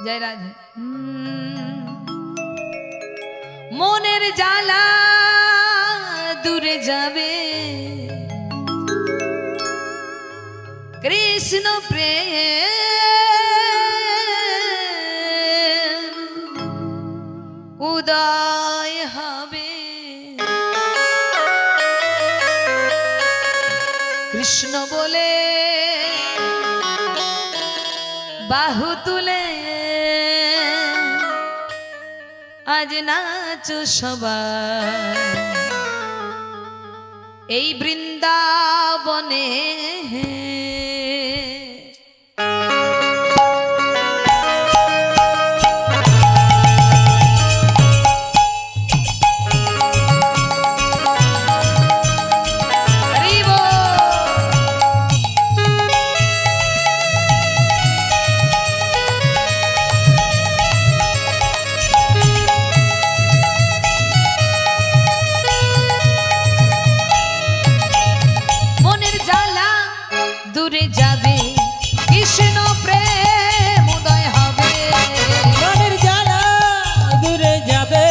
জয় রাধে। মনের জ্বালা দূরে যাবে, কৃষ্ণ প্রেম উদয় হবে। কৃষ্ণ বলে বাহু তুলে আজ নাচো সবাই এই বৃন্দাবনে। দূরে যাবে কৃষ্ণ প্রেম উদয় হবে। মনের জ্বালা দূরে যাবে,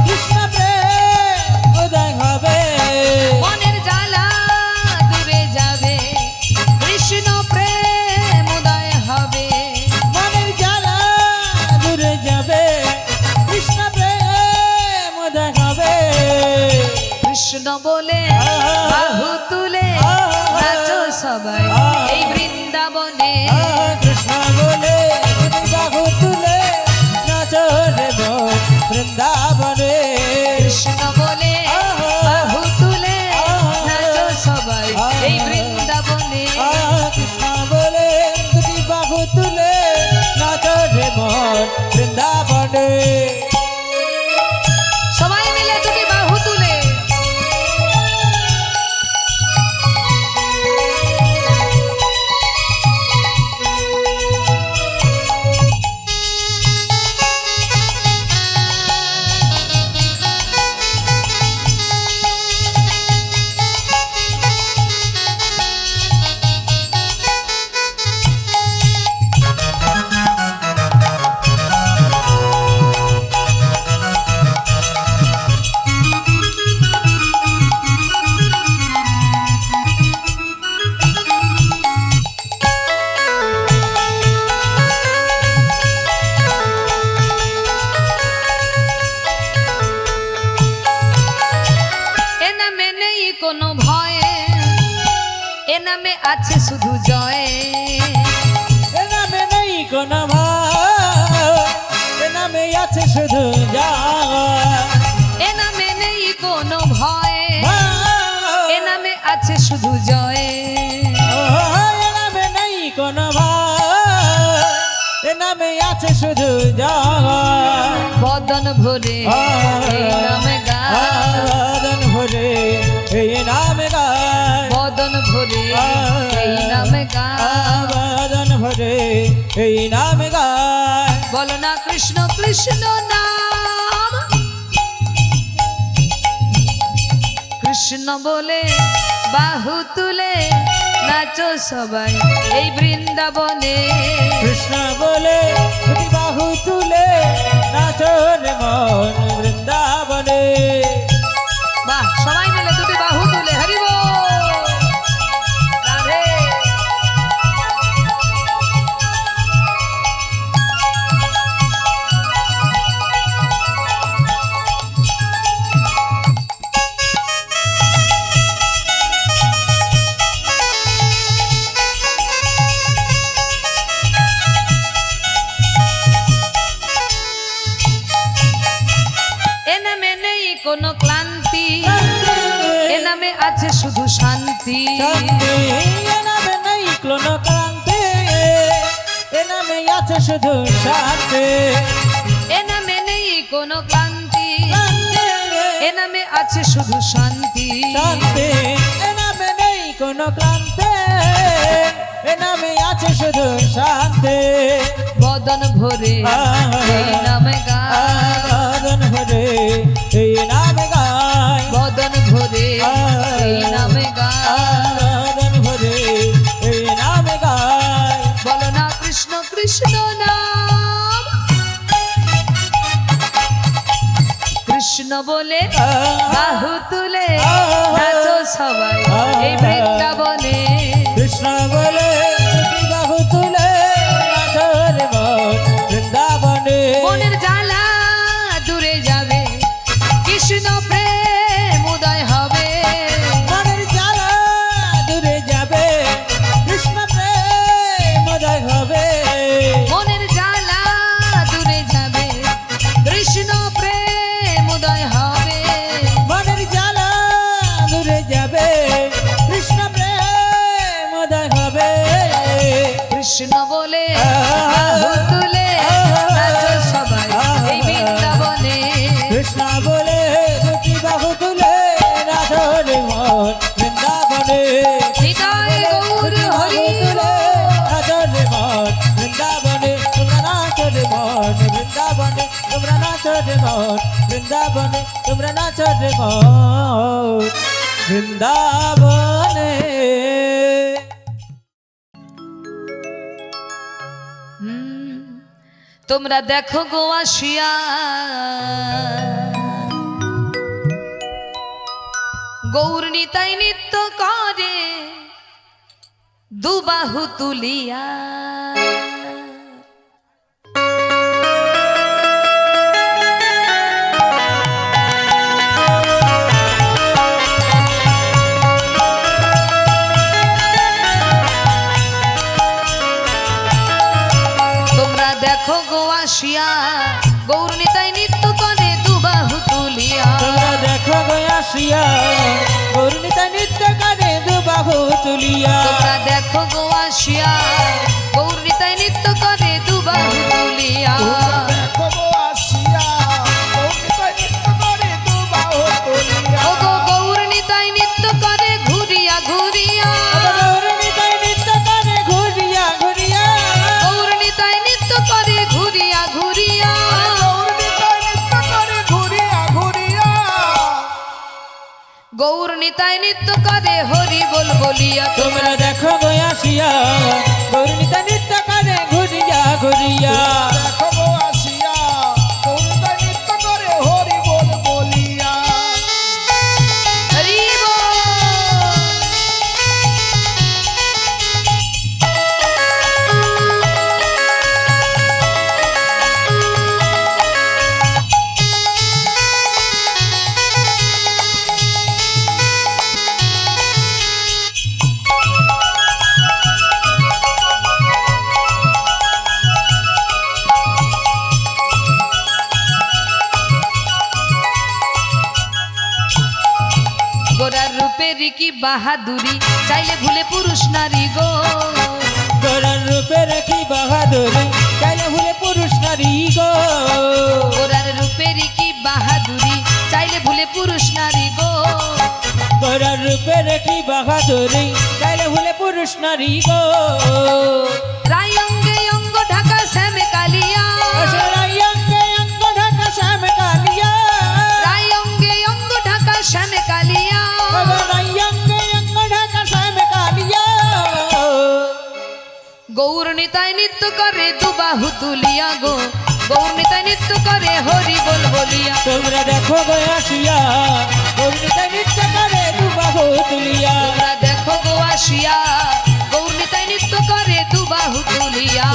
কৃষ্ণ প্রেম উদয় হবে। মনের জ্বালা দূরে যাবে, কৃষ্ণ প্রেম উদয় হবে। মনের জ্বালা দূরে যাবে, কৃষ্ণ প্রেম উদয় হবে। কৃষ্ণ বলে বাহু তুলে নাচো সবাই এই বৃন্দাবনে। কৃষ্ণ বলে বাহু তুলে নাচো রে বৃন্দাবনে। কৃষ্ণ বলে বাহু তুলে নাচো সবাই এই বৃন্দাবনে। কৃষ্ণ বলে বাহু তুলে নাচো রে বৃন্দাবনে। সবাই মিলে দুটি বাহু তুলে কোনো ভয়, এ নামে আছে শুধু জয়। এ নামে নেই কোনো ভয়, এ নামে আছে শুধু জয়। এ নামে নেই কোনো ভয়, এ নামে আছে শুধু জয়। এ নামে নেই কোনো ভয়, এ নামে আছে শুধু জয়। বদন ভরে এই নামে গায়, বদন ভরে এই নামে গায়। বদন ভরে এই নামে গায়, বদন ভরে এই নামে গায়। বলো না কৃষ্ণ কৃষ্ণ নাম। কৃষ্ণ বলে বাহু তুলে নাচো সবাই এই বৃন্দাবনে। কৃষ্ণ বলে বাহু তুলে নাচো রে মন বৃন্দাবনে। বাহ, সবাই মিলে দুটি বাহু তুলে হরি বল রাধে। এ নামে নেই কোনো ক্লান্তি, এ নামে আছে শুধু শান্তি। এ নামে নেই কোনো ক্লান্তি, এ নামে আছে শুধু শান্তি। এ নামে নেই কোনো ক্লান্তি, এ নামে আছে শুধু শান্তি। শান্তি এ নামে নেই কোনো ক্লান্তি, এ নামে আছে শুধু শান্তি। বদন ভরে এই নামে গায়, বদন ভরে এই নামে গায়। বদন ভরে এই নামে গায়। বদন ভরে এই নামে গায়। বলো না কৃষ্ণ কৃষ্ণ নাম। বলে বাহু তুলে নাচো সবাই এই বৃন্দাবনে। কৃষ্ণ বলে দুটি বাহু তুলে নাচো রে মন বৃন্দাবনে। মনের জ্বালা দূরে যাবে কৃষ্ণ প্রেম উদয় হবে। মনের জ্বালা দূরে যাবে কৃষ্ণ প্রেম উদয় হবে। মনের জ্বালা দূরে যাবে কৃষ্ণ প্রেম উদয় হবে। মনের জ্বালা দূরে যাবে কৃষ্ণ প্রেম উদয় হবে। কৃষ্ণ বলে বাহু তুলে নাচো সবাই এই বৃন্দাবনে। কৃষ্ণ বলে দুটি বাহু তুলে নাচো রে মন বৃন্দাবনে। হৃদয় গৌর হরি তুলে নাচো রে মন বৃন্দাবনে। তোমরা নাচো রে মন বৃন্দাবনে। তোমরা নাচো রে মন বৃন্দাবনে। তোমরা নাচো রে মন বৃন্দাবনে। তোমরা দেখো গো আসিয়া গৌর নিতাই নৃত্য করে দুবাহু তুলিয়া। তোমরা দেখো গো আসিয়া গৌর নিতাই নৃত্য করে দুবাহু তুলিয়া। তোমরা দেখো গো আসিয়া গৌর নিতাই নৃত্য করে দুবাহু তুলিয়া। তোমরা দেখো গো আসিয়া গৌর নিতাই নৃত্য করে দুবাহু তুলিয়া। ও গো গৌর নিতাই নৃত্য করে ঘুরিয়া ঘুরিয়া। গৌর নিতাই নৃত্য করে ঘুরিয়া ঘুরিয়া। গৌর নিতাই নৃত্য করে ঘুরিয়া ঘুরিয়া। গৌর নিতাই নৃত্য করে হরি বল বলিয়া। তোমরা দেখো গো আসিয়া গৌর নিতাই নৃত্য করে ঘুরিয়া ঘুরিয়া। হরি বল। গোরার রূপের কি বাহাদুরি চাইলে ভুলে পুরুষ নারী গো। গোরার রূপে রাখি বাহাদুরি চাইলে ভুলে পুরুষ নারী গো। গোরার রূপের কি বাহাদুরি চাইলে ভুলে পুরুষ নারী গো। গোরার রূপে রাখি বাহাদুরি চাইলে ভুলে পুরুষ নারী গো। রাই অঙ্গে অঙ্গ ঢাকা শ্যামে কালিয়া। রাই অঙ্গে অঙ্গ ঢাকা শ্যাম কালিয়া। রাই অঙ্গে অঙ্গ ঢাকা শ্যামে কালিয়া। রাই অঙ্গে অঙ্গ ঢাকা শ্যাম কালিয়া। গৌর নিতাই নৃত্য করে দুবাহু তুলিয়া গো। গৌর নিতাই নৃত্য করে হরি বল বলিয়া। তোমরা দেখো গো আসিয়া গৌর নিতাই নৃত্য করে দুবাহু তুলিয়া। তোমরা দেখো গো আসিয়া গৌর নিতাই নৃত্য করে দুবাহু তুলিয়া।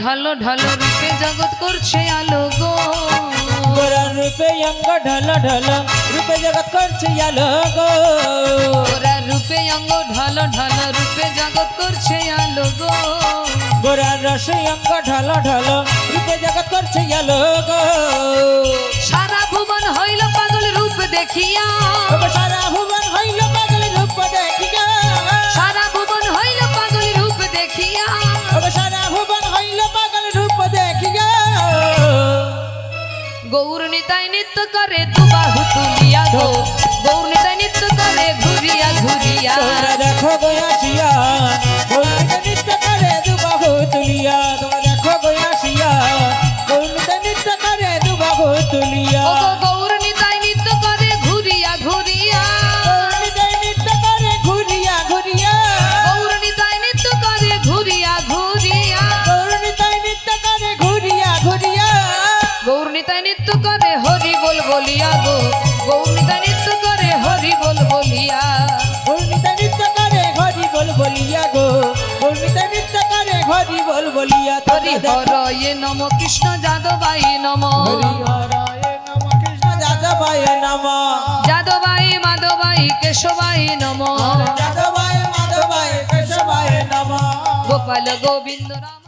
ঢলো ঢলো রূপে জগৎ করছে আলো গো। গোরার রূপে অঙ্গ ঢল ঢল রূপে জগৎ করছে আলো গো। গোরার রূপে অঙ্গ ঢলো ঢলো রূপে জগৎ করছে আলো গো। গোরার রসে অঙ্গ ঢল ঢল রূপে জগৎ করছে আলো গো। সারা ভুবন দেখিয়া ওগো সারা ভুবন হইল পাগল রূপ দেখিয়া সারা ভুবন হইল পাগল রূপ দেখিয়া ওগো সারা ভুবন হইল পাগল রূপ দেখিয়া গৌর নিতাই নৃত্য করে দুবাহু তুলিয়া গো গৌর নিতাই নৃত্য করে ঘুরিয়া ঘুরিয়া তোমরা দেখো গয়াসিয়া গৌরীতে নৃত্য করে দুবাহু তুলিয়া তোমরা দেখো গয়াসিয়া গৌরীতে নৃত্য করে দুবাহু তুলিয়া ও গো গৌর নিতাই নৃত্য করে ঘুরিয়া ঘুরিয়া গৌরীতে নৃত্য করে ঘুরিয়া ঘুরিয়া গৌর নিতাই নৃত্য করে ঘুরিয়া ঘুরিয়া গৌরীতে নৃত্য করে ঘুরিয়া ঘুরিয়া গৌর নিতাই নৃত্য করে হরি বল বলিয়া গো গৌর নিতাই নৃত্য করে হরি বল বলিয়া গৌরীতে নৃত্য করে ঘরি বল বলিয়া গো গৌরীতে নৃত্য করে ঘরি বল বলিয়া হরি হরয়ে নম কৃষ্ণ যাদবায় নম হরি হরায় নম কৃষ্ণ যাদবায় নম যাদবায় মাধবায় কেশবায় নম যাদবায় মাধবায় কেশবায় নম গোপাল গোবিন্দ রাম